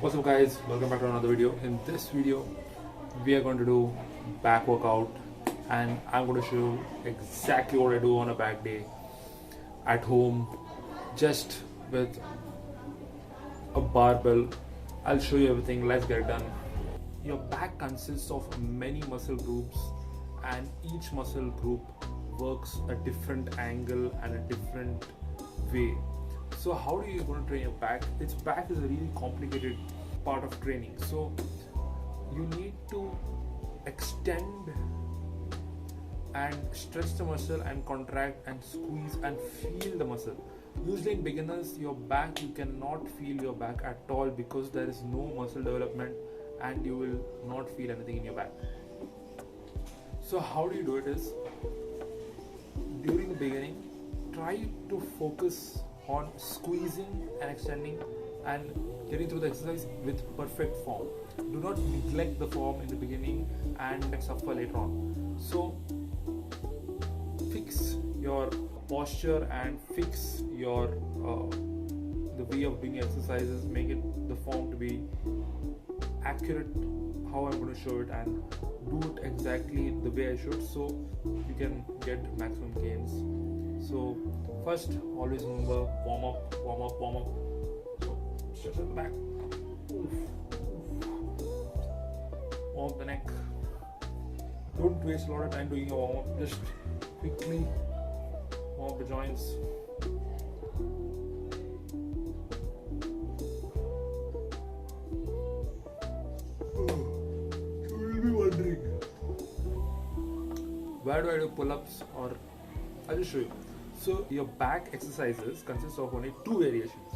What's up guys, welcome back to another video. In this video we are going to do back workout and I'm going to show you exactly what I do on a back day at home just with a barbell. I'll show you everything. Let's get it done. Your back consists of many muscle groups and each muscle group works a different angle and a different way. So how are you going to train your back? Its back is a really complicated part of training. So you need to extend and stretch the muscle and contract and squeeze and feel the muscle. Usually in beginners, your back, you cannot feel your back at all because there is no muscle development and you will not feel anything in your back. So how do you do it is, during the beginning, try to focus on squeezing and extending and getting through the exercise with perfect form. Do not neglect the form in the beginning and suffer later on. So fix your posture and fix your the way of doing exercises. Make it the form to be accurate how I'm going to show it and do it exactly the way I should so you can get maximum gains. So first, always remember warm up. So stretch at the back. Warm up the neck. Don't waste a lot of time doing a warm up. Just quickly warm up the joints. You will be wondering, where do I do pull-ups? Or I'll just show you. So your back exercises consist of only two variations,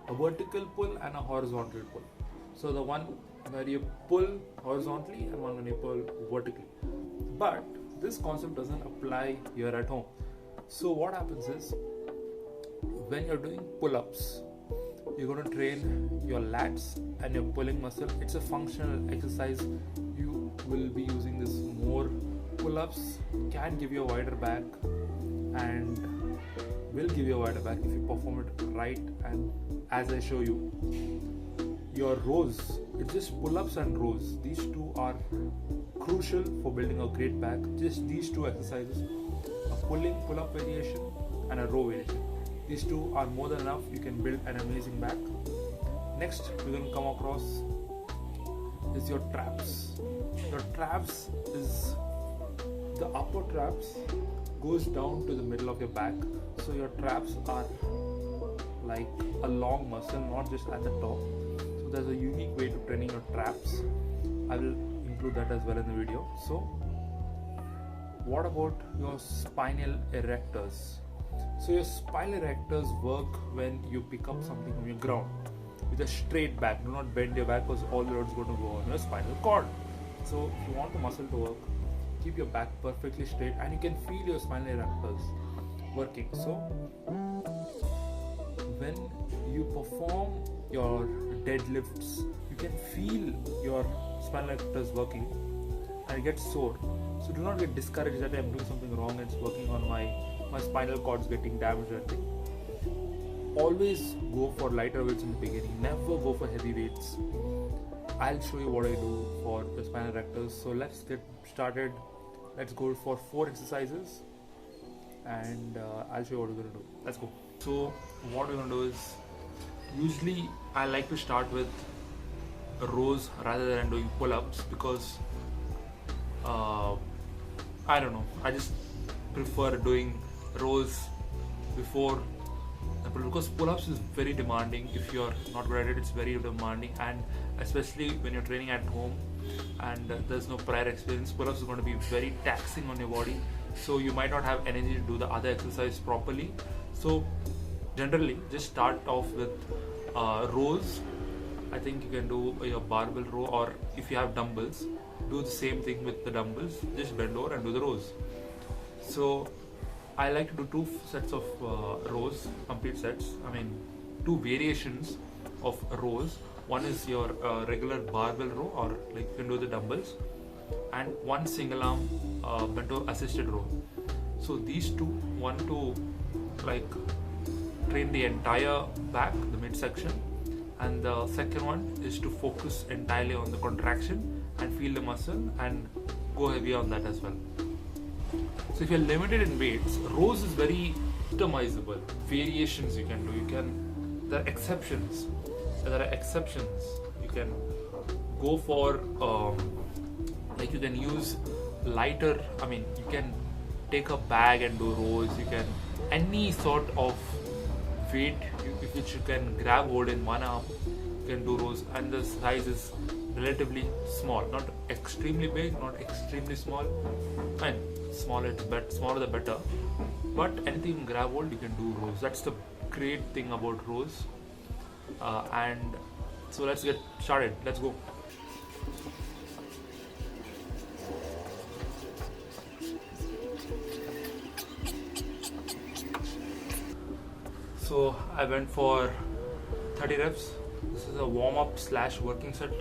a vertical pull and a horizontal pull. So the one where you pull horizontally and one when you pull vertically. But this concept doesn't apply here at home. So what happens is, when you're doing pull-ups, you're going to train your lats and your pulling muscle. It's a functional exercise. You will be using this more. Pull-ups can give you a wider back and will give you a wider back if you perform it right and as I show you. Your rows, it's just pull-ups and rows. These two are crucial for building a great back. Just these two exercises, a pull-up variation and a row variation. These two are more than enough. You can build an amazing back. Next, we're going to come across is your traps. Your traps is the upper traps goes down to the middle of your back. So your traps are like a long muscle, not just at the top. So there's a unique way to training your traps. I will include that as well in the video. So what about your spinal erectors? So your spinal erectors work when you pick up something from your ground with a straight back. Do not bend your back because all the load is going to go on your spinal cord. So if you want the muscle to work, keep your back perfectly straight and you can feel your spinal erectors working. So when you perform your deadlifts, you can feel your spinal erectors working and it gets sore. So do not get discouraged that I'm doing something wrong and it's working on my spinal cords getting damaged or anything. Always go for lighter weights in the beginning. Never go for heavy weights. I'll show you what I do for the spinal erectors. So let's get started. Let's go for 4 exercises and I'll show you what we're going to do. Let's go. So what we're going to do is, usually I like to start with rows rather than doing pull-ups because I don't know, I just prefer doing rows before because pull-ups is very demanding. If you're not good at it, it's very demanding, and especially when you're training at home and there's no prior experience, pull-ups is going to be very taxing on your body, so you might not have energy to do the other exercise properly. So generally just start off with rows. I think you can do your barbell row, or if you have dumbbells, do the same thing with the dumbbells. Just bend over and do the rows. So I like to do 2 sets of rows, complete sets. I mean 2 variations of rows. One is your regular barbell row, or like you can do the dumbbells, and 1 single arm bent over assisted row. So these two, one to like train the entire back, the midsection, and the second one is to focus entirely on the contraction and feel the muscle and go heavy on that as well. So if you're limited in weights, rows is very customizable. Variations you can do. There are exceptions. You can go for like you can use lighter. I mean, you can take a bag and do rows. You can any sort of weight which you can grab hold in one arm. You can do rows, and the size is relatively small, not extremely big, not extremely small. Fine, smaller the better. But anything you can grab hold, you can do rows. That's the great thing about rows. And so let's get started. Let's go. So I went for 30 reps. This is a warm-up / working set.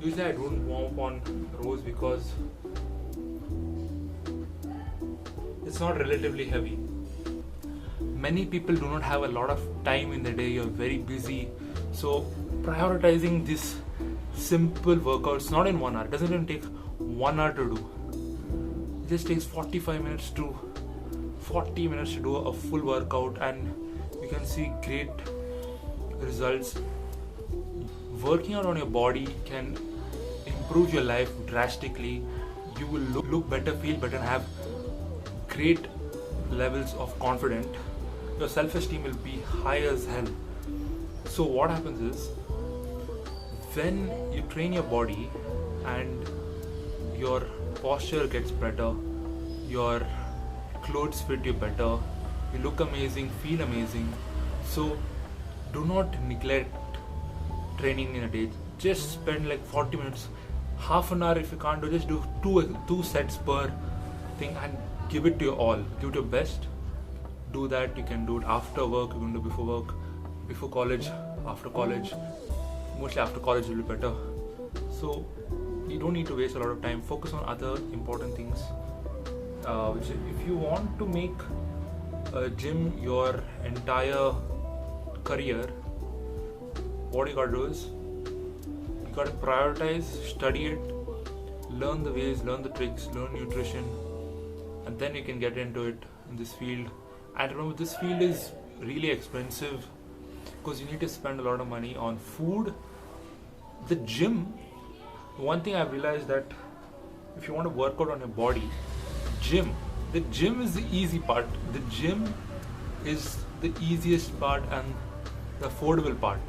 Usually I don't warm up on rows because it's not relatively heavy. Many people do not have a lot of time in the day. You're very busy. So prioritizing this simple workouts, not in 1 hour. It doesn't even take 1 hour to do. It just takes 45 minutes to 40 minutes to do a full workout, and you can see great results. Working out on your body can improve your life drastically. You will look better, feel better, and have great levels of confidence. Your self-esteem will be high as hell. So what happens is, when you train your body and your posture gets better, your clothes fit you better, you look amazing, feel amazing. So do not neglect training in a day. Just spend like 40 minutes, half an hour if you can't do, just do two sets per thing and give it to your all, give it your best. Do that. You can do it after work, you can do it before work, before college, after college. Mostly after college will be better. So you don't need to waste a lot of time. Focus on other important things. Which if you want to make gym your entire career, what you gotta do is you gotta prioritize, study it, learn the ways, learn the tricks, learn nutrition, and then you can get into it in this field. And remember, this field is really expensive because you need to spend a lot of money on food. The gym, one thing I've realized that if you want to work out on your body, the gym is the easy part. The gym is the easiest part and the affordable part.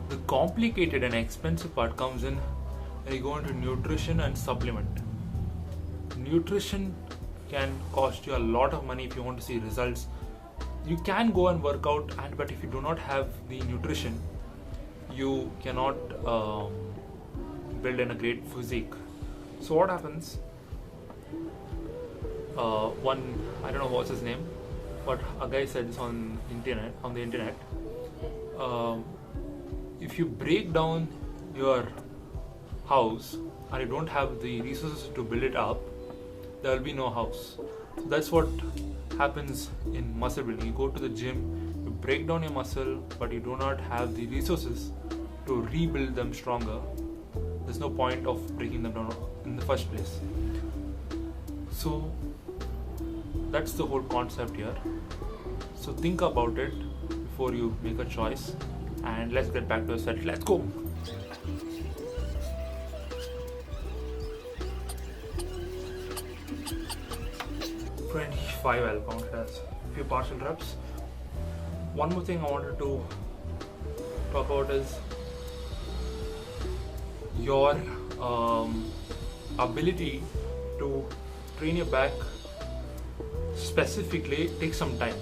The complicated and expensive part comes in when you go into nutrition and supplement. Nutrition can cost you a lot of money if you want to see results. You can go and work out, but if you do not have the nutrition, you cannot build in a great physique. So what happens? I don't know what's his name, but a guy said this on the internet. If you break down your house and you don't have the resources to build it up, there will be no house. So that's what happens in muscle building. You go to the gym, you break down your muscle, but you do not have the resources to rebuild them stronger. There's no point of breaking them down in the first place. So that's the whole concept here. So think about it before you make a choice, and let's get back to the set. Let's go. I'll count it as few partial reps. One more thing I wanted to talk about is your ability to train your back specifically takes some time.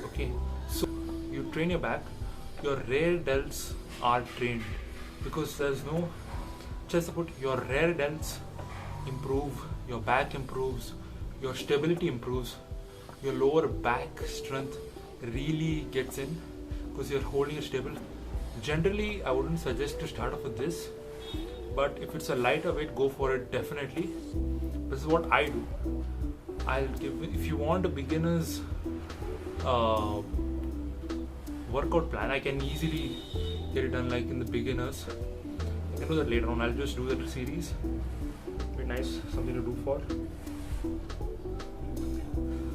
Okay, so you train your back, your rear delts are trained because there's no chest support. Your rear delts improve, your back improves, your stability improves, your lower back strength really gets in because you're holding it stable. Generally, I wouldn't suggest to start off with this, but if it's a lighter weight, go for it definitely. This is what I do. I'll give, if you want a beginner's workout plan. I can easily get it done like in the beginners. I can do that later on. I'll just do the series. Be nice, something to do for.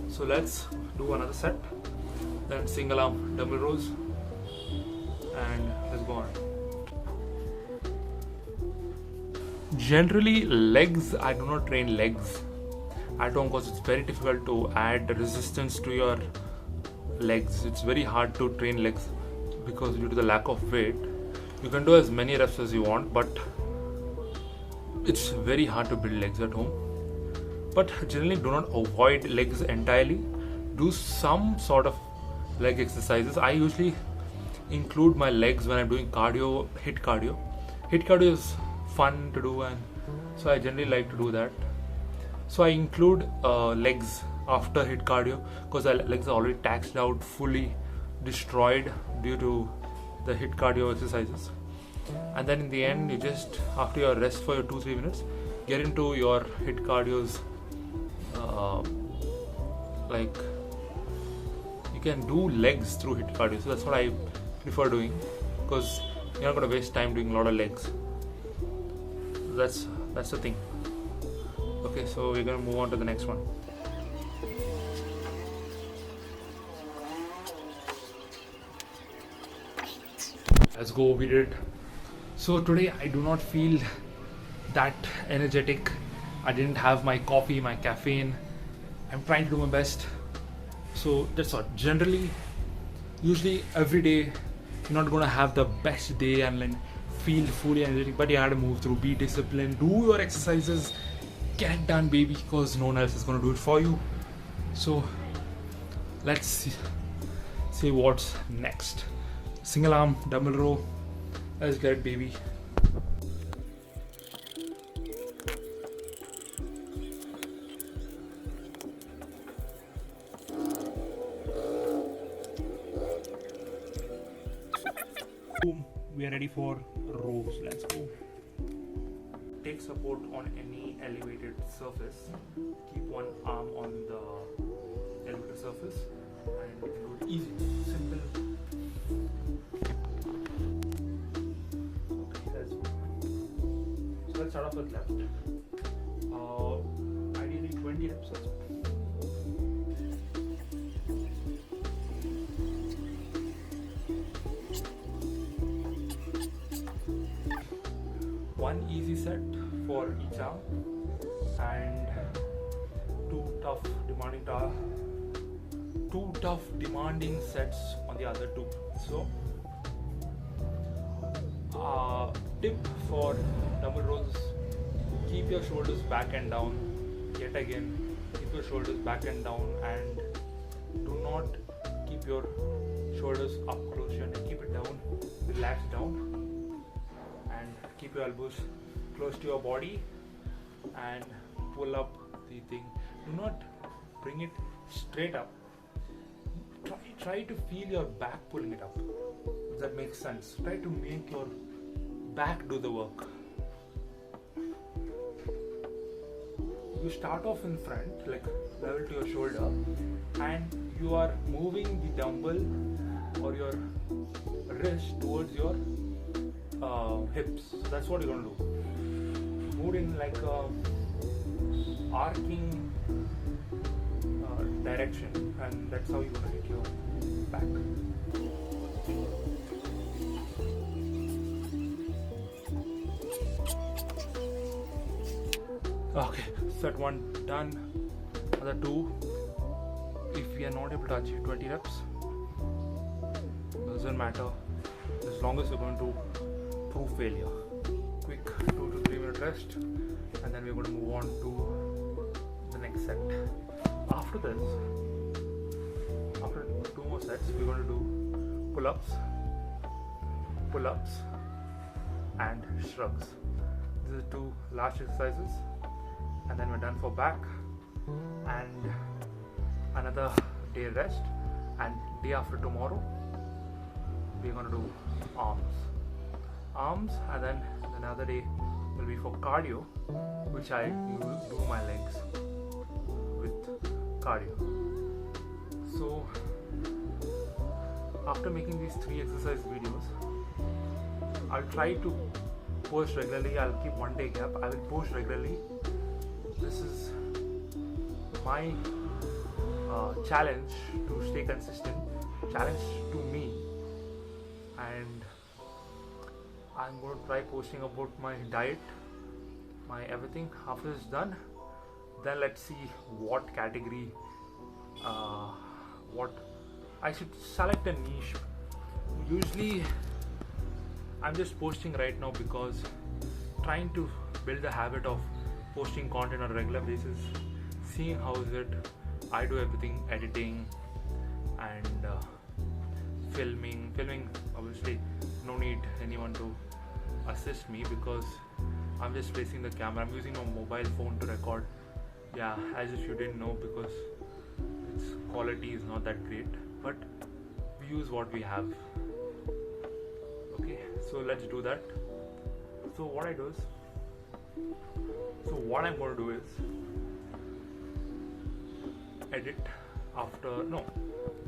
So let's do another set. Then single arm dumbbell rows, and let's go on. Generally, legs, I do not train legs at home because it's very difficult to add resistance to your legs. It's very hard to train legs because due to the lack of weight. You can do as many reps as you want, but it's very hard to build legs at home. But generally, do not avoid legs entirely. Do some sort of leg exercises. I usually include my legs when I'm doing cardio, HIIT cardio. HIIT cardio is fun to do, and so I generally like to do that. So I include legs after HIIT cardio because the legs are already taxed out, fully destroyed due to the HIIT cardio exercises. And then in the end, you just, after your rest for your 2-3 minutes, get into your HIIT cardios. Like you can do legs through HIIT cardio, so that's what I prefer doing because you're not going to waste time doing a lot of legs. That's the thing. Okay, so we're going to move on to the next one. Let's go, we did it. So today I do not feel that energetic. I didn't have my coffee, my caffeine. I'm trying to do my best. So that's all. Generally, usually every day, you're not gonna have the best day and then feel fully energetic, but you have to move through, be disciplined, do your exercises, get it done, baby, because no one else is gonna do it for you. So let's see what's next. Single arm dumbbell row. Let's get it, baby. Boom. We are ready for rows. Let's go. Take support on any elevated surface. Keep one arm on the elevated surface and do it easy, simple. Let's start off with left. Ideally 20 reps. One easy set for each arm and two tough demanding sets on the other two. So tip for dumbbell rows: keep your shoulders back and down. Yet again, keep your shoulders back and down, and do not keep your shoulders up close to your neck. Keep it down, relax down, and keep your elbows close to your body and pull up the thing. Do not bring it straight up. Try to feel your back pulling it up. If that makes sense. Try to make your back do the work. You start off in front, like level to your shoulder, and you are moving the dumbbell or your wrist towards your hips. So that's what you're going to do. Move in like a arcing direction, and that's how you're going to hit your back. Okay, set one done. Other two. If we are not able to achieve 20 reps, doesn't matter, as long as you're going to prove failure. Quick 2 to 3 minute rest, and then we're going to move on to the next set. After this, after 2 more sets, we're going to do pull-ups, and shrugs. These are 2 large exercises, and then we're done for back, and another day rest, and day after tomorrow we're going to do arms, and then another day will be for cardio, which I do my legs with cardio. So after making these 3 exercise videos, I'll try to post regularly. I'll keep 1 day gap. I will post regularly. This is my challenge to stay consistent, challenge to me, and I'm going to try posting about my diet, my everything. After it's done, then let's see what category, what I should select a niche. Usually I'm just posting right now because trying to build the habit of posting content on a regular basis, seeing how is it. I do everything, editing and filming obviously no need anyone to assist me because I'm just placing the camera. I'm using my mobile phone to record, as if you didn't know, because its quality is not that great, but we use what we have. Okay, so let's do that. So what I'm going to do is edit after, no,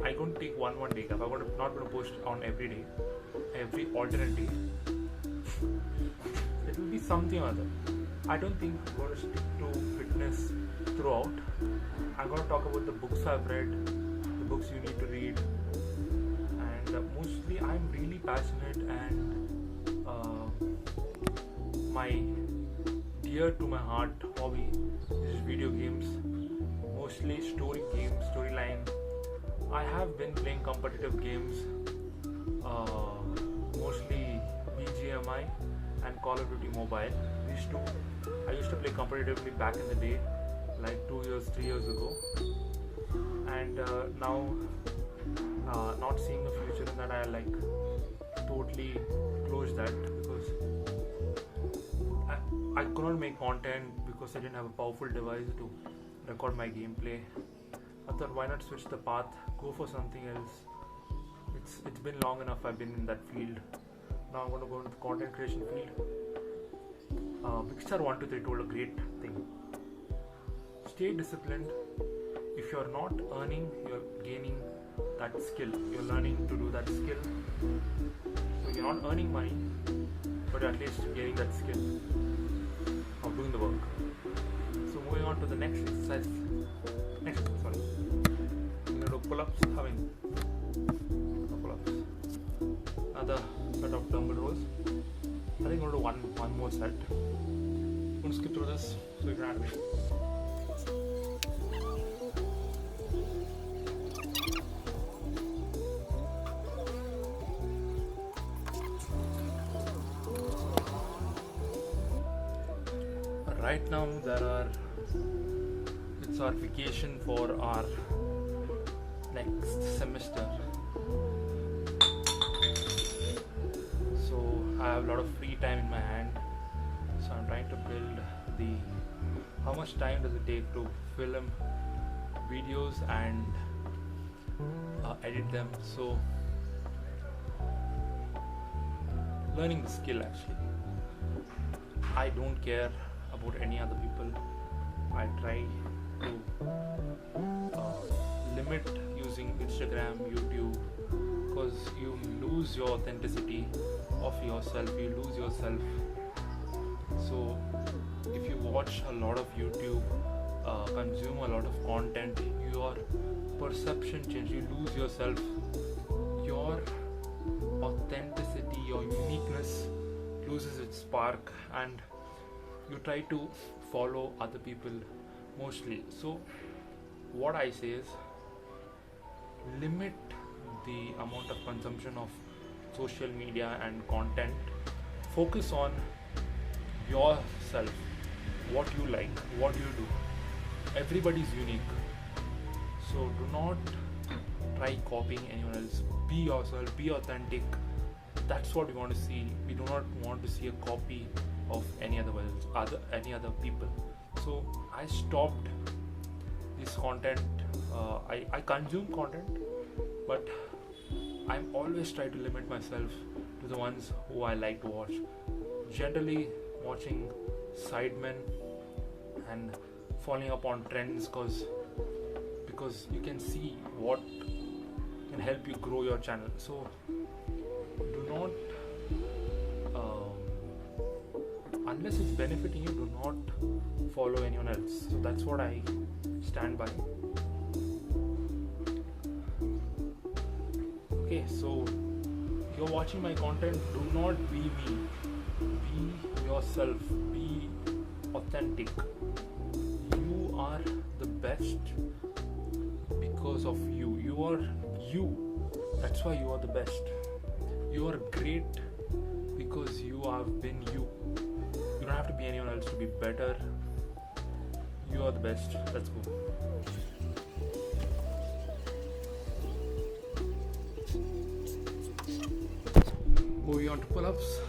I'm going to take one day gap. Not going to post on every day, every alternate day. It will be something or other. I don't think I'm going to stick to fitness throughout. I'm going to talk about the books I've read, the books you need to read, and mostly I'm really passionate and my dear to my heart hobby is video games, mostly storyline. I have been playing competitive games, mostly BGMI and Call of Duty Mobile. I used to play competitively back in the day, like 2 years, 3 years ago, and now not seeing a future in that, I totally closed that because I could not make content because I didn't have a powerful device to record my gameplay. I thought, why not switch the path, go for something else. It's been long enough I've been in that field. Now I'm going to go into the content creation field. Bigstar123 told a great thing. Stay disciplined. If you're not earning, you're gaining that skill. You're learning to do that skill. So you're not earning money, but at least gaining that skill of doing the work. So moving on to the next exercise. We're going to do pull-ups, pull-ups. Another set of dumbbell rows. I think we're going to do one more set. I'm going to skip through this so you can add me. Right now it's our vacation for our next semester. So I have a lot of free time in my hand. So I'm trying to build how much time does it take to film videos and edit them. So learning the skill actually. I don't care about any other people. I try to limit using Instagram, YouTube, because you lose your authenticity of yourself, you lose yourself. So if you watch a lot of YouTube, consume a lot of content, your perception changes, you lose yourself, your authenticity, your uniqueness loses its spark, and you try to follow other people mostly. So what I say is, limit the amount of consumption of social media and content. Focus on yourself, what you like, what you do. Everybody's unique, so do not try copying anyone else. Be yourself, be authentic. That's what we want to see. We do not want to see a copy of any other people. So I stopped this content. I consume content, but I'm always trying to limit myself to the ones who I like to watch. Generally watching sidemen and following up on trends, because you can see what can help you grow your channel. So do not, unless it's benefiting you, do not follow anyone else. So that's what I stand by. Okay, so you're watching my content, do not be me. Be yourself, be authentic. You are the best because of you. You are you. That's why you are the best. You are great because you have been you. You don't have to be anyone else to be better. You are the best. Let's go. Moving on to pull-ups.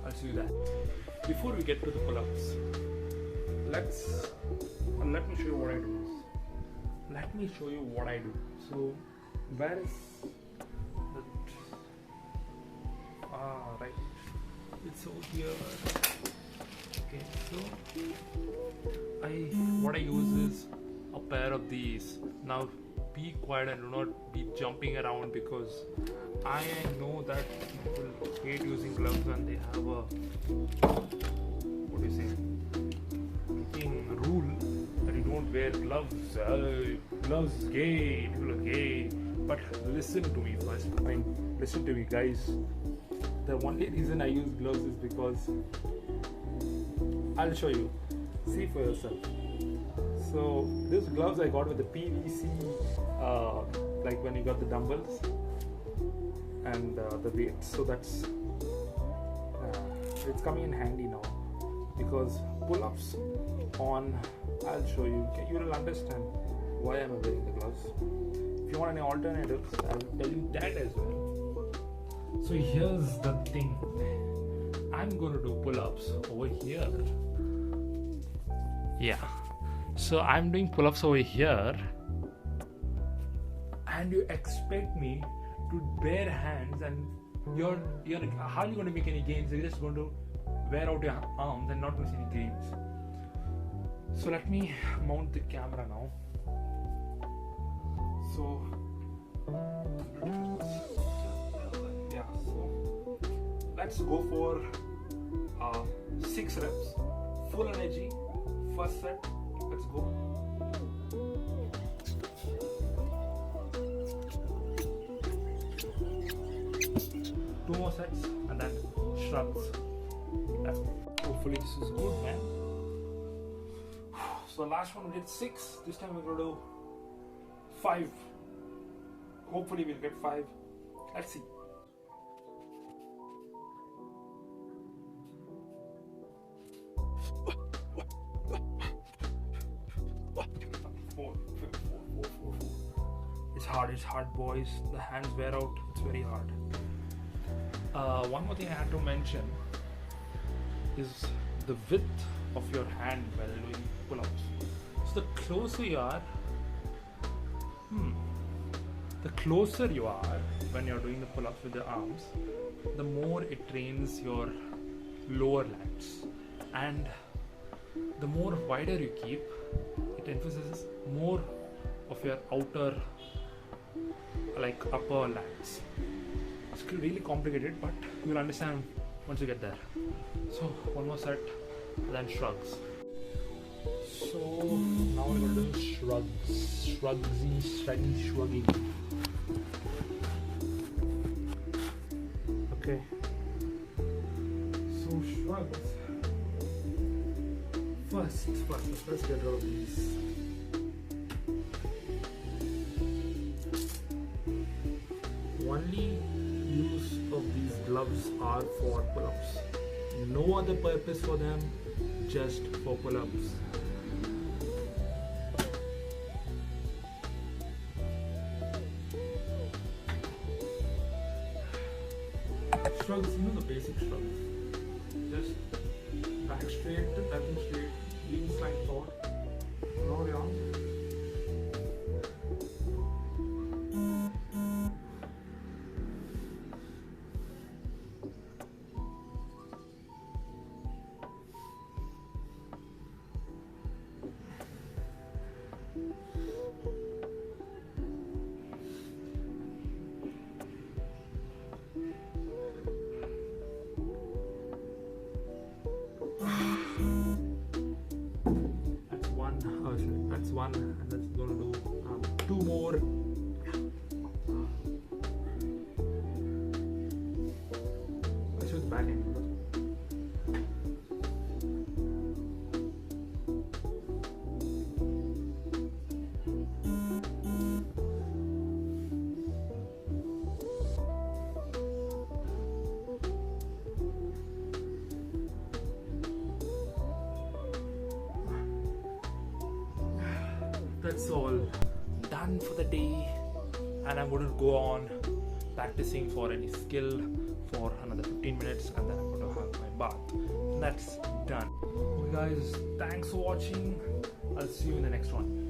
I'll see you there. Before we get to the pull-ups, let me show you what I do. Let me show you what I do. So, where is the right? It's over here. Okay, so what I use is a pair of these. Now, be quiet and do not be jumping around, because I know that people hate using gloves when they have a, what do you say, rule that you don't wear gloves. Gloves is gay, people are gay. But listen to me first. Listen to me, guys. The only reason I use gloves is because I'll show you. See for yourself. So these gloves I got with the PVC, like when you got the dumbbells and the weights. So that's it's coming in handy now, because pull-ups on, I'll show you. You will understand why I'm wearing the gloves. If you want any alternatives, I'll tell you that as well. So here's the thing. I'm going to do pull-ups over here. Yeah. So I'm doing pull-ups over here, and you expect me to bare hands, and you're hardly going to make any gains. You're just going to wear out your arms and not going to see any gains. So let me mount the camera now. So yeah, so let's go for 6 reps, full energy, first set. Let's go. Two more sets and then shrugs. Hopefully this is good, man. So last one we did 6. This time we're going to do 5. Hopefully we'll get 5. Let's see. 4. It's hard, boys. The hands wear out. It's very hard. One more thing I had to mention is the width of your hand while doing pull-ups. So the closer you are when you're doing the pull-ups with the arms, the more it trains your lower lats, and the more wider you keep, it emphasizes more of your outer, like upper lats. It's really complicated, but you'll understand once you get there. So one more set, then shrugs. So now we're going to do shrugging. Okay. So shrugs. First, let's get rid of these. Only use of these gloves are for pull-ups. No other purpose for them, just for pull-ups. Shrugs, you know the basic shrugs. Just back straight, back and straight, lean side forward, roll your arms. one, and that's going to do 2 more. Let's do the back end. That's all done for the day, and I'm going to go on practicing for any skill for another 15 minutes, and then I'm going to have my bath. That's done. Okay guys, thanks for watching. I'll see you in the next one.